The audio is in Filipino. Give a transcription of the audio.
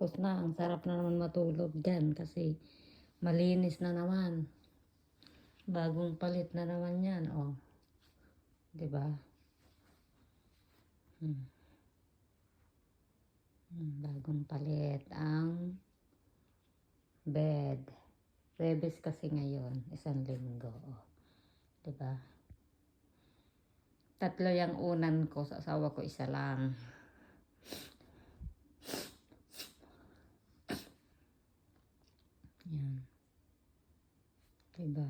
Tapos na, ang sarap na naman matulog dyan kasi malinis na naman. Bagong palit na naman yan, oh. Diba? Bagong palit ang bed. Rebes kasi ngayon, 1 linggo, oh. Diba? 3 yung unan ko, sa asawa ko 1 lang. Yan. Diba?